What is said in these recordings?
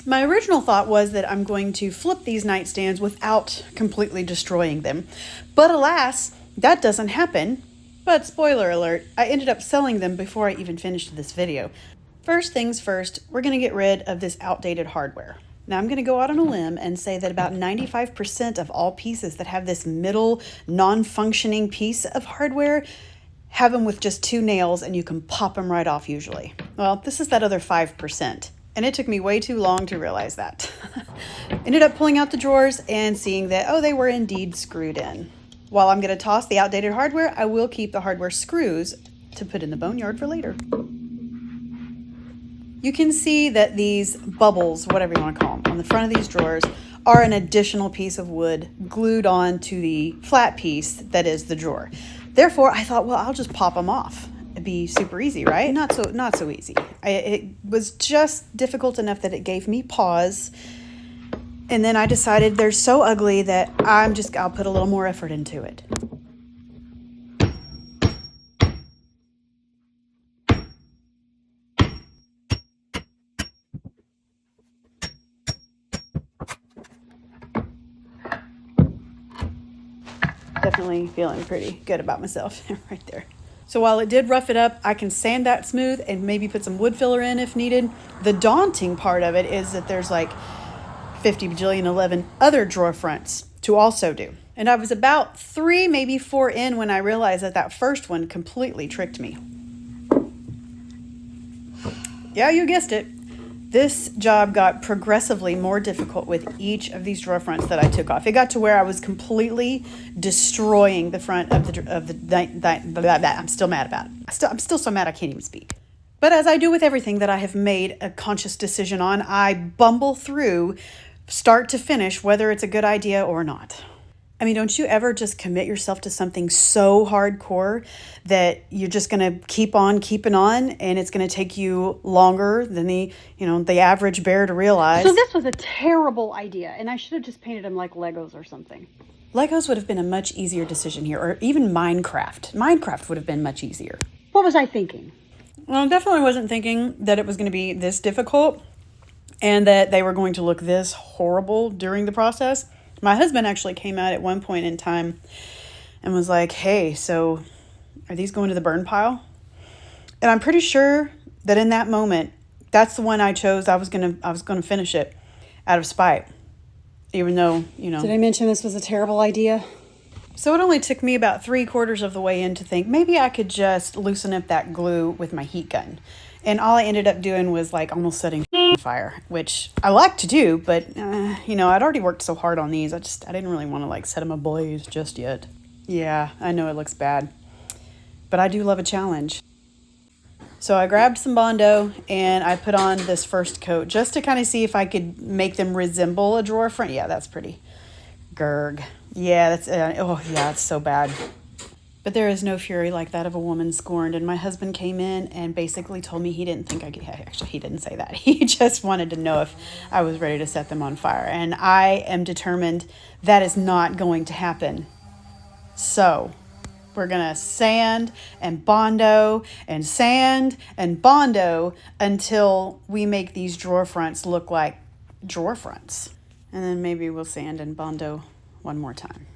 My original thought was that I'm going to flip these nightstands without completely destroying them. But alas, that doesn't happen. But spoiler alert, I ended up selling them before I even finished this video. First things first, we're going to get rid of this outdated hardware. Now I'm going to go out on a limb and say that about 95% of all pieces that have this middle non-functioning piece of hardware have them with just 2 nails and you can pop them right off usually. Well, this is that other 5%. And it took me way too long to realize that. Ended up pulling out the drawers and seeing that, oh, they were indeed screwed in. While I'm going to toss the outdated hardware, I will keep the hardware screws to put in the boneyard for later. You can see that these bubbles, whatever you want to call them, on the front of these drawers are an additional piece of wood glued on to the flat piece that is the drawer. Therefore, I thought, well, I'll just pop them off. It'd be super easy, right? Not so easy. It was just difficult enough that it gave me pause. And then I decided they're so ugly that I'll put a little more effort into it. Definitely feeling pretty good about myself right there. So while it did rough it up, I can sand that smooth and maybe put some wood filler in if needed. The daunting part of it is that there's like 50 bajillion 11 other drawer fronts to also do. And I was about 3, maybe 4 in when I realized that first one completely tricked me. Yeah, you guessed it. This job got progressively more difficult with each of these drawer fronts that I took off. It got to where I was completely destroying the front of I'm still mad about it. I'm still so mad I can't even speak. But as I do with everything that I have made a conscious decision on, I bumble through start to finish, whether it's a good idea or not. I mean, don't you ever just commit yourself to something so hardcore that you're just going to keep on keeping on and it's going to take you longer than the average bear to realize? So this was a terrible idea and I should have just painted them like Legos or something. Legos would have been a much easier decision here, or even Minecraft. Minecraft would have been much easier. What was I thinking? Well, I definitely wasn't thinking that it was going to be this difficult and that they were going to look this horrible during the process. My husband actually came out at one point in time and was like, hey, so are these going to the burn pile? And I'm pretty sure that in that moment, that's the one I chose. I was gonna finish it out of spite, even though, Did I mention this was a terrible idea? So it only took me about 3/4 of the way in to think maybe I could just loosen up that glue with my heat gun. And all I ended up doing was like almost setting on fire, which I like to do, but I'd already worked so hard on these. I didn't really want to like set them ablaze just yet. Yeah, I know it looks bad, but I do love a challenge. So I grabbed some Bondo and I put on this first coat just to kind of see if I could make them resemble a drawer front. Yeah, that's pretty. Gurg. Yeah, it's so bad. But there is no fury like that of a woman scorned. And my husband came in and basically told me he didn't think I could. Actually, he didn't say that. He just wanted to know if I was ready to set them on fire. And I am determined that is not going to happen. So we're going to sand and Bondo and sand and Bondo until we make these drawer fronts look like drawer fronts. And then maybe we'll sand and Bondo one more time.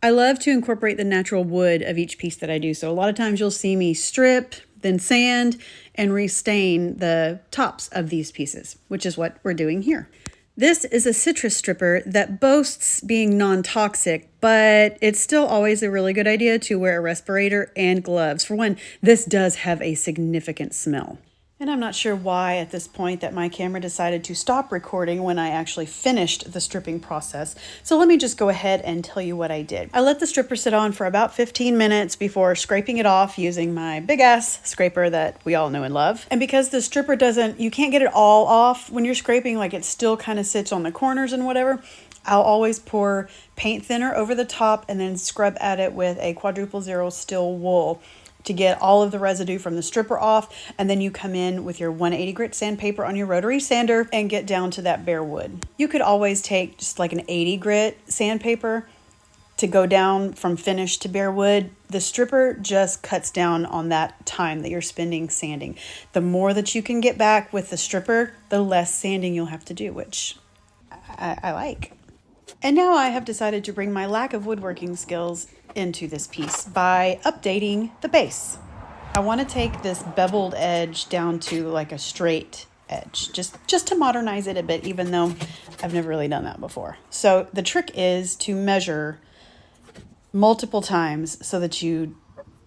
I love to incorporate the natural wood of each piece that I do. So a lot of times you'll see me strip, then sand, and restain the tops of these pieces, which is what we're doing here. This is a citrus stripper that boasts being non-toxic, but it's still always a really good idea to wear a respirator and gloves. For one, this does have a significant smell. And I'm not sure why at this point that my camera decided to stop recording when I actually finished the stripping process. So let me just go ahead and tell you what I did. I let the stripper sit on for about 15 minutes before scraping it off using my big ass scraper that we all know and love. And because the stripper you can't get it all off when you're scraping, like it still kind of sits on the corners and whatever, I'll always pour paint thinner over the top and then scrub at it with a quadruple zero steel wool to get all of the residue from the stripper off. And then you come in with your 180 grit sandpaper on your rotary sander and get down to that bare wood. You could always take just like an 80 grit sandpaper to go down from finish to bare wood, the stripper just cuts down on that time that you're spending sanding. The more that you can get back with the stripper, the less sanding you'll have to do, which I like. And now I have decided to bring my lack of woodworking skills into this piece by updating the base. I want to take this beveled edge down to like a straight edge, just to modernize it a bit, even though I've never really done that before. So the trick is to measure multiple times so that you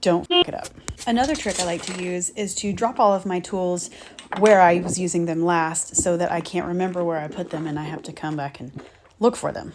don't fuck it up. Another trick I like to use is to drop all of my tools where I was using them last so that I can't remember where I put them and I have to come back and look for them.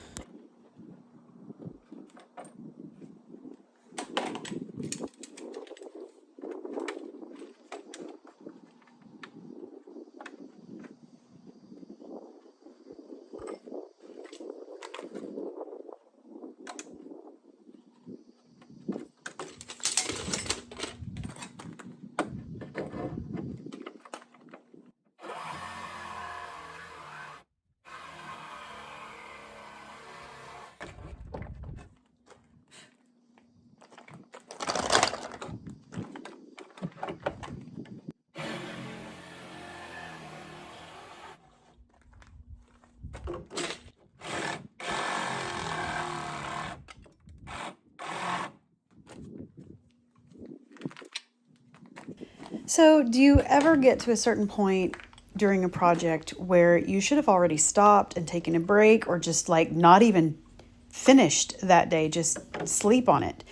So, do you ever get to a certain point during a project where you should have already stopped and taken a break, or just like not even finished that day, just sleep on it?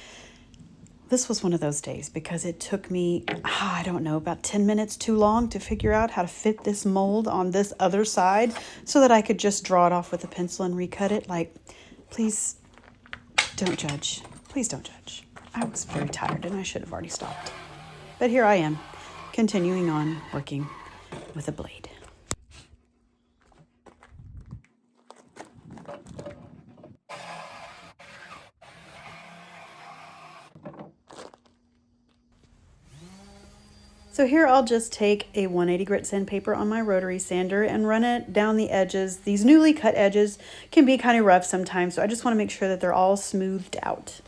This was one of those days because it took me, I don't know, about 10 minutes too long to figure out how to fit this mold on this other side so that I could just draw it off with a pencil and recut it. Like, please don't judge. Please don't judge. I was very tired and I should have already stopped. But here I am, continuing on working with a blade. So here I'll just take a 180 grit sandpaper on my rotary sander and run it down the edges. These newly cut edges can be kind of rough sometimes, so I just want to make sure that they're all smoothed out.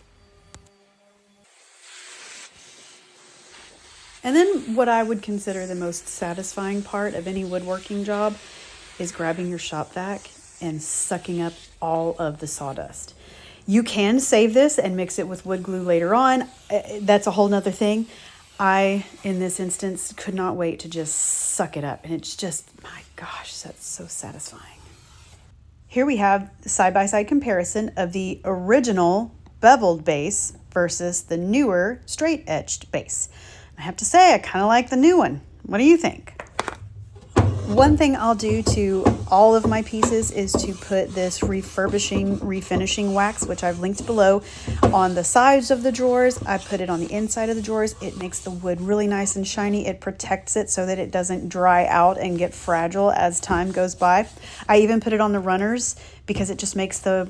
And then what I would consider the most satisfying part of any woodworking job is grabbing your shop vac and sucking up all of the sawdust. You can save this and mix it with wood glue later on. That's a whole nother thing. I, in this instance, could not wait to just suck it up. And it's just, my gosh, that's so satisfying. Here we have the side-by-side comparison of the original beveled base versus the newer straight-edged base. I have to say, I kind of like the new one. What do you think? One thing I'll do to all of my pieces is to put this refinishing wax, which I've linked below, on the sides of the drawers. I put it on the inside of the drawers. It makes the wood really nice and shiny. It protects it so that it doesn't dry out and get fragile as time goes by. I even put it on the runners because it just makes the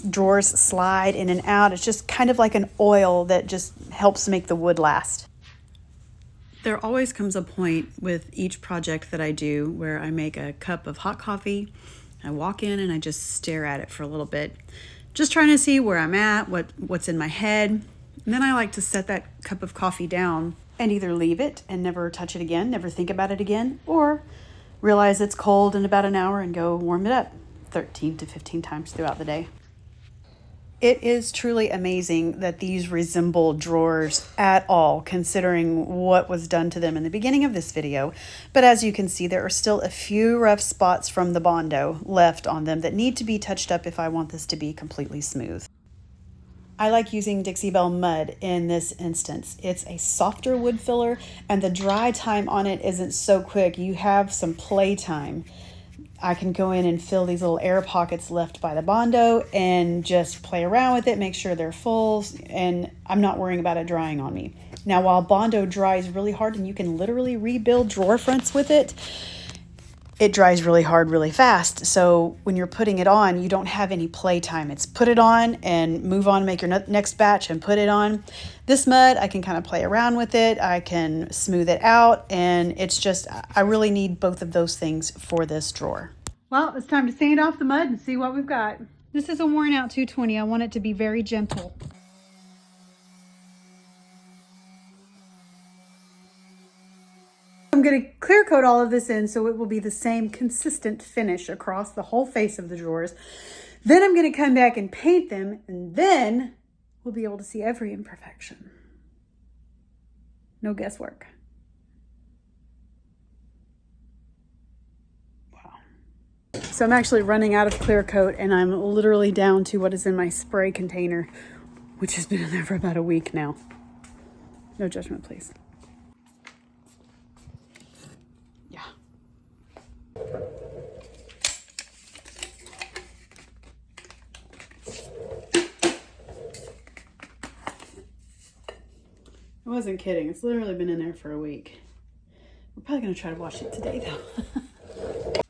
drawers slide in and out. It's just kind of like an oil that just helps make the wood last. There always comes a point with each project that I do where I make a cup of hot coffee. I walk in and I just stare at it for a little bit, just trying to see where I'm at, what's in my head. And then I like to set that cup of coffee down and either leave it and never touch it again, never think about it again, or realize it's cold in about an hour and go warm it up 13 to 15 times throughout the day. It is truly amazing that these resemble drawers at all, considering what was done to them in the beginning of this video. But as you can see, there are still a few rough spots from the Bondo left on them that need to be touched up if I want this to be completely smooth. I like using Dixie Belle mud in this instance. It's a softer wood filler and the dry time on it isn't so quick. You have some play time. I can go in and fill these little air pockets left by the Bondo and just play around with it, make sure they're full, and I'm not worrying about it drying on me. Now, while Bondo dries really hard and you can literally rebuild drawer fronts with it, it dries really hard really fast. So when you're putting it on, you don't have any play time. It's put it on and move on, make your next batch and put it on. This mud, I can kind of play around with it. I can smooth it out, and it's just, I really need both of those things for this drawer. Well, it's time to sand off the mud and see what we've got. This is a worn out 220. I want it to be very gentle. I'm going to clear coat all of this in so it will be the same consistent finish across the whole face of the drawers. Then I'm going to come back and paint them, and then we'll be able to see every imperfection. No guesswork. Wow. So I'm actually running out of clear coat, and I'm literally down to what is in my spray container, which has been in there for about a week now. No judgment, please. I wasn't kidding. It's literally been in there for a week. We're probably going to try to wash it today, though.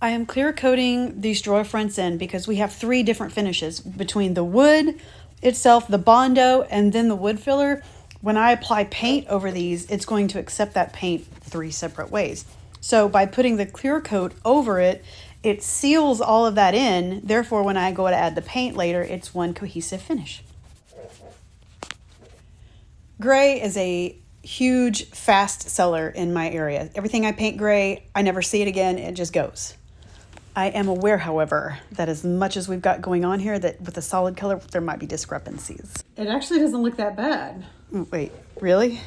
I am clear coating these drawer fronts in because we have 3 different finishes between the wood itself, the Bondo, and then the wood filler. When I apply paint over these, it's going to accept that paint 3 separate ways. So by putting the clear coat over it, it seals all of that in. Therefore, when I go to add the paint later, it's one cohesive finish. Gray is a huge, fast seller in my area. Everything I paint gray, I never see it again. It just goes. I am aware, however, that as much as we've got going on here, that with a solid color, there might be discrepancies. It actually doesn't look that bad. Wait, really?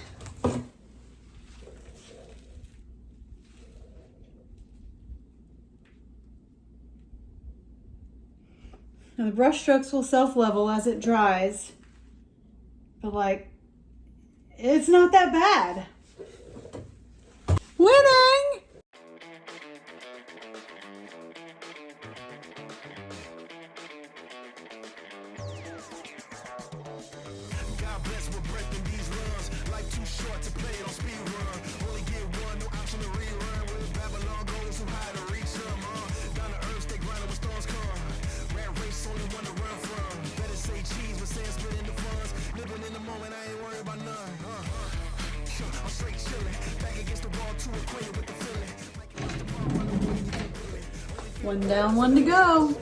Now the brush strokes will self-level as it dries, but like, it's not that bad. Winning! God bless, we're breaking these runs. Life too short to play it on speed run. Only get one, no option to rerun. Where Babylon goes, who high to reach them. Down to earth, stay grinding when storms come. Rat race, only one to run from. Better say cheese, but say split in the funds. Living in the moment, I ain't worried about none. I'm straight chillin', back against the wall, too acquainted with the feeling. One down, one to go.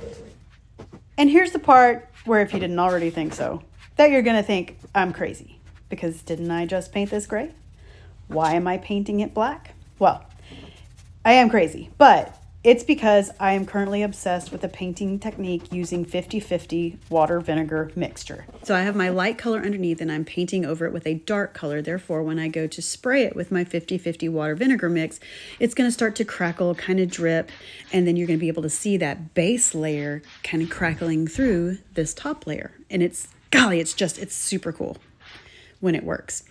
And here's the part where, if you didn't already think so, that you're gonna think I'm crazy. Because didn't I just paint this gray? Why am I painting it black? Well, I am crazy, but it's because I am currently obsessed with a painting technique using 50-50 water vinegar mixture. So I have my light color underneath and I'm painting over it with a dark color. Therefore, when I go to spray it with my 50-50 water vinegar mix, it's going to start to crackle, kind of drip, and then you're going to be able to see that base layer kind of crackling through this top layer. And it's, golly, it's super cool when it works.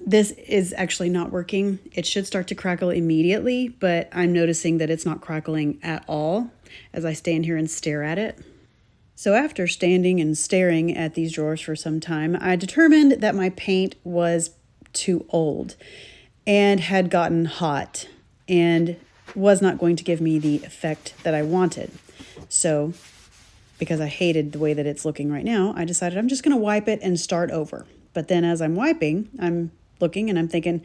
This is actually not working. It should start to crackle immediately, but I'm noticing that it's not crackling at all as I stand here and stare at it. So after standing and staring at these drawers for some time, I determined that my paint was too old and had gotten hot and was not going to give me the effect that I wanted. So because I hated the way that it's looking right now, I decided I'm just going to wipe it and start over. But then as I'm wiping, I'm looking and I'm thinking,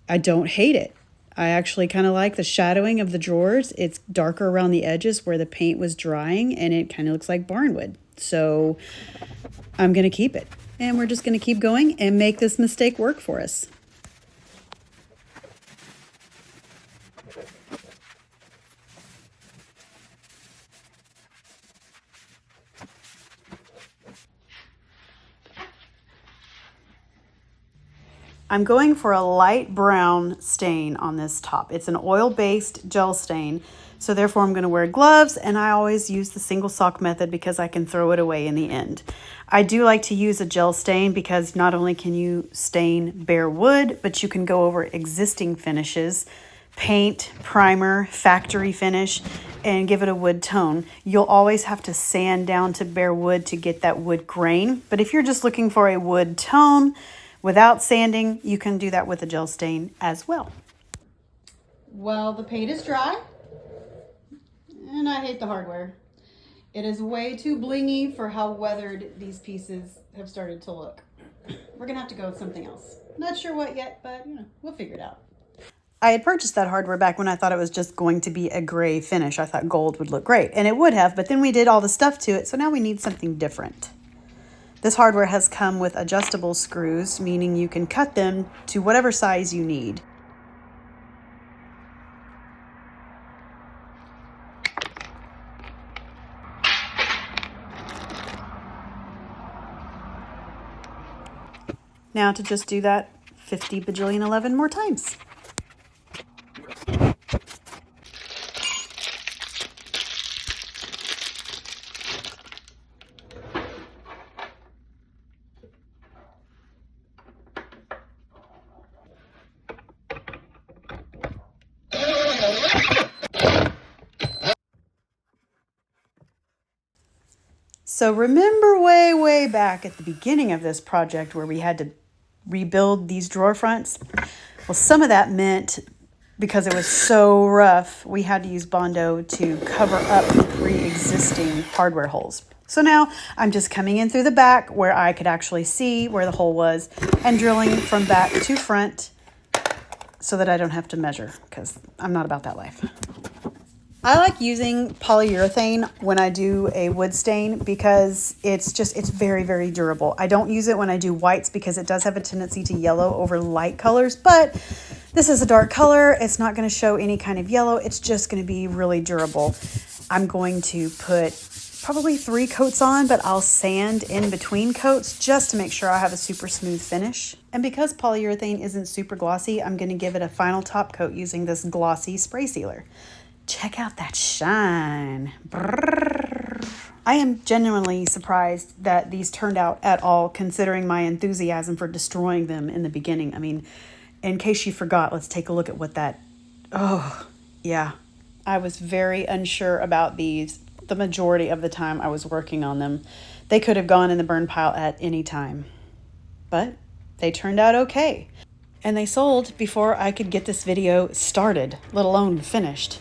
I don't hate it. I actually kind of like the shadowing of the drawers. It's darker around the edges where the paint was drying and it kind of looks like barnwood. So I'm going to keep it. And we're just going to keep going and make this mistake work for us. I'm going for a light brown stain on this top. It's an oil-based gel stain, so therefore I'm going to wear gloves, and I always use the single sock method because I can throw it away in the end. I do like to use a gel stain because not only can you stain bare wood, but you can go over existing finishes, paint, primer, factory finish, and give it a wood tone. You'll always have to sand down to bare wood to get that wood grain, but if you're just looking for a wood tone, without sanding, you can do that with a gel stain as well. Well, the paint is dry, and I hate the hardware. It is way too blingy for how weathered these pieces have started to look. We're gonna have to go with something else. Not sure what yet, but we'll figure it out. I had purchased that hardware back when I thought it was just going to be a gray finish. I thought gold would look great, and it would have, but then we did all the stuff to it, so now we need something different. This hardware has come with adjustable screws, meaning you can cut them to whatever size you need. Now to just do that 50 bajillion 11 more times. So remember way back at the beginning of this project where we had to rebuild these drawer fronts? Well, some of that meant, because it was so rough, we had to use Bondo to cover up the pre-existing hardware holes. So now I'm just coming in through the back where I could actually see where the hole was and drilling from back to front so that I don't have to measure, because I'm not about that life. I like using polyurethane when I do a wood stain because it's very durable. I don't use it when I do whites because it does have a tendency to yellow over light colors, but this is a dark color. It's not going to show any kind of yellow. It's just going to be really durable. I'm going to put probably 3 coats on, but I'll sand in between coats just to make sure I have a super smooth finish. And because polyurethane isn't super glossy, I'm going to give it a final top coat using this glossy spray sealer. Check out that shine. Brrr. I am genuinely surprised that these turned out at all, considering my enthusiasm for destroying them in the beginning. I mean, in case you forgot, let's take a look at what that... Oh, yeah. I was very unsure about these the majority of the time I was working on them. They could have gone in the burn pile at any time. But they turned out okay. And they sold before I could get this video started, let alone finished.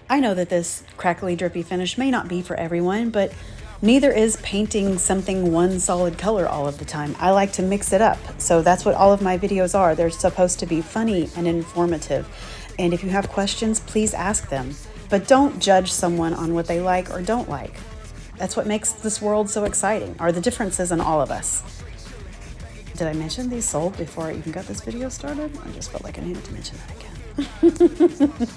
I know that this crackly, drippy finish may not be for everyone, but neither is painting something one solid color all of the time. I like to mix it up, so that's what all of my videos are. They're supposed to be funny and informative, and if you have questions, please ask them. But don't judge someone on what they like or don't like. That's what makes this world so exciting, are the differences in all of us. Did I mention these sold before I even got this video started? I just felt like I needed to mention that again.